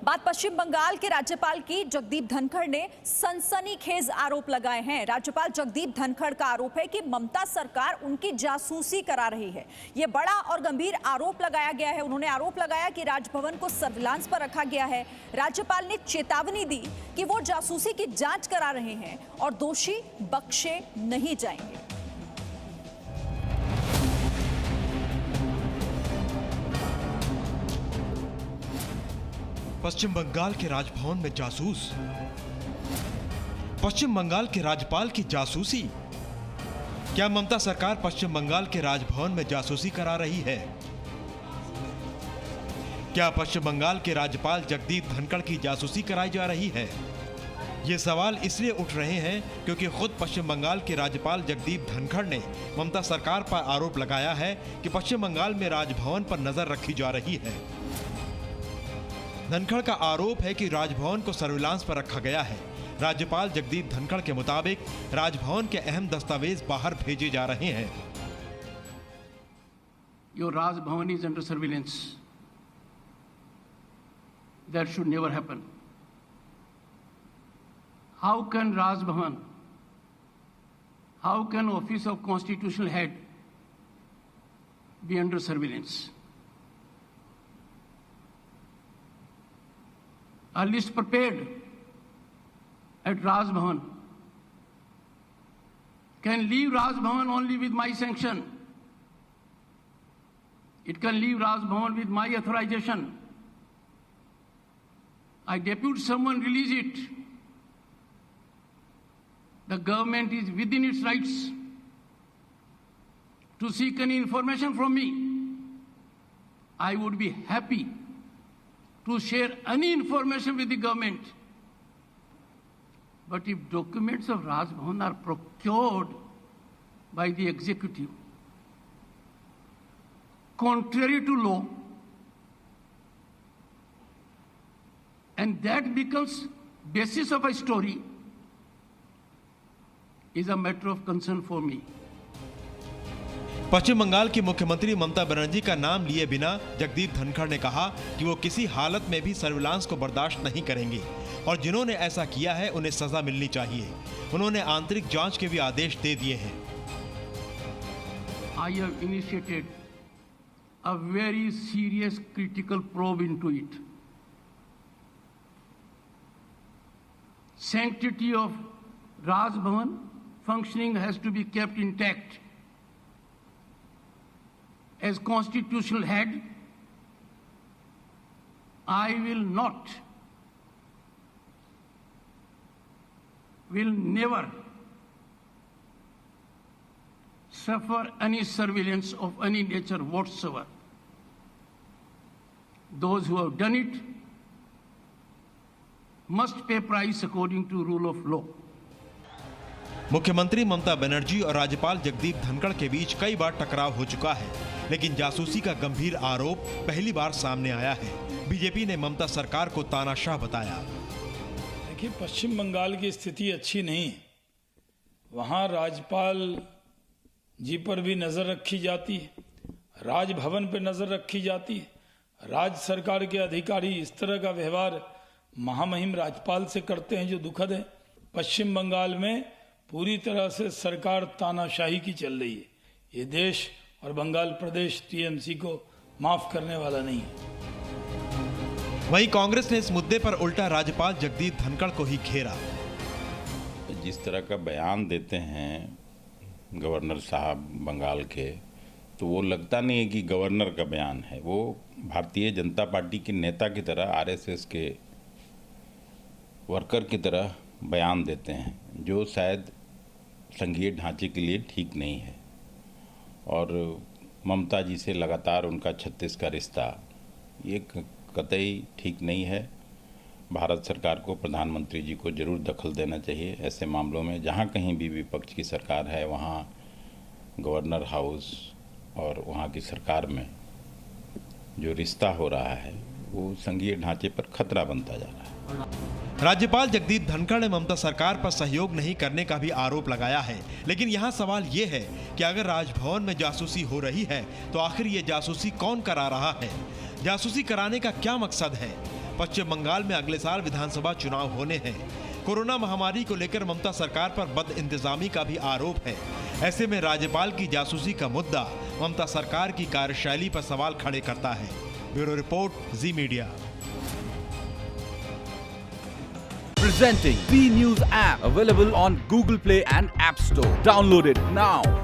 बात पश्चिम बंगाल के राज्यपाल की। जगदीप धनखड़ ने सनसनीखेज आरोप लगाए हैं। राज्यपाल जगदीप धनखड़ का आरोप है कि ममता सरकार उनकी जासूसी करा रही है। यह बड़ा और गंभीर आरोप लगाया गया है। उन्होंने आरोप लगाया कि राजभवन को सर्विलांस पर रखा गया है। राज्यपाल ने चेतावनी दी कि वो जासूसी की जांच करा रहे हैं और दोषी बख्शे नहीं जाएंगे। पश्चिम बंगाल के राजभवन में जासूस। पश्चिम बंगाल के राज्यपाल की जासूसी। क्या ममता सरकार पश्चिम बंगाल के राजभवन में जासूसी करा रही है? क्या पश्चिम बंगाल के राज्यपाल जगदीप धनखड़ की जासूसी कराई जा रही है? ये सवाल इसलिए उठ रहे हैं क्योंकि खुद पश्चिम बंगाल के राज्यपाल जगदीप धनखड़ ने ममता सरकार पर आरोप लगाया है कि पश्चिम बंगाल में राजभवन पर नजर रखी जा रही है। धनखड़ का आरोप है कि राजभवन को सर्विलांस पर रखा गया है। राज्यपाल जगदीप धनखड़ के मुताबिक राजभवन के अहम दस्तावेज बाहर भेजे जा रहे हैं। Your Rajbhavan is under surveillance. That should never happen. How can Rajbhavan, how can Office of Constitutional Head be under surveillance? A list prepared at Rajbhavan can leave Rajbhavan only with my sanction. It can leave Rajbhavan with my authorization. I depute someone release it. The government is within its rights to seek any information from me. I would be happy to share any information with the government. But if documents of Rajbhavan are procured by the executive, contrary to law, and that becomes basis of a story, is a matter of concern for me. पश्चिम बंगाल की मुख्यमंत्री ममता बनर्जी का नाम लिए बिना जगदीप धनखड़ ने कहा कि वो किसी हालत में भी सर्विलांस को बर्दाश्त नहीं करेंगे और जिन्होंने ऐसा किया है उन्हें सजा मिलनी चाहिए। उन्होंने आंतरिक जांच के भी आदेश दे दिए हैं। I have initiated a very serious critical probe into it. Sanctity of Rajbhavan functioning has to be kept intact. As constitutional head, I will never suffer any surveillance of any nature whatsoever. Those who have done it must pay price according to rule of law. मुख्यमंत्री ममता बनर्जी और राज्यपाल जगदीप धनखड़ के बीच कई बार टकराव हो चुका है, लेकिन जासूसी का गंभीर आरोप पहली बार सामने आया है। बीजेपी ने ममता सरकार को तानाशाह बताया। देखिए, पश्चिम बंगाल की स्थिति अच्छी नहीं है। वहां राज्यपाल जी पर भी नजर रखी जाती है, राजभवन पर नजर रखी जाती है। राज्य सरकार के अधिकारी इस तरह का व्यवहार महामहिम राज्यपाल से करते हैं जो दुखद है। पश्चिम बंगाल में पूरी तरह से सरकार तानाशाही की चल रही है। ये देश और बंगाल प्रदेश टीएमसी को माफ करने वाला नहीं है। वहीं कांग्रेस ने इस मुद्दे पर उल्टा राज्यपाल जगदीप धनखड़ को ही घेरा। जिस तरह का बयान देते हैं गवर्नर साहब बंगाल के, तो वो लगता नहीं है कि गवर्नर का बयान है। वो भारतीय जनता पार्टी के नेता की तरह, आरएसएस के वर्कर की तरह बयान देते हैं, जो शायद संघीय ढांचे के लिए ठीक नहीं है। और ममता जी से लगातार उनका 36 का रिश्ता, ये कतई ठीक नहीं है। भारत सरकार को, प्रधानमंत्री जी को जरूर दखल देना चाहिए ऐसे मामलों में। जहाँ कहीं भी विपक्ष की सरकार है, वहाँ गवर्नर हाउस और वहाँ की सरकार में जो रिश्ता हो रहा है वो संघीय ढांचे पर खतरा बनता जा रहा है। राज्यपाल जगदीप धनखड़ ने ममता सरकार पर सहयोग नहीं करने का भी आरोप लगाया है, लेकिन यहाँ सवाल ये है कि अगर राजभवन में जासूसी हो रही है तो आखिर ये जासूसी कौन करा रहा है? जासूसी कराने का क्या मकसद है? पश्चिम बंगाल में अगले साल विधानसभा चुनाव होने हैं। कोरोना महामारी को लेकर ममता सरकार पर बद इंतजामी का भी आरोप है। ऐसे में राज्यपाल की जासूसी का मुद्दा ममता सरकार की कार्यशैली पर सवाल खड़े करता है। Bureau report, ji media. Presenting B News app, available on Google Play and App Store. Download it now.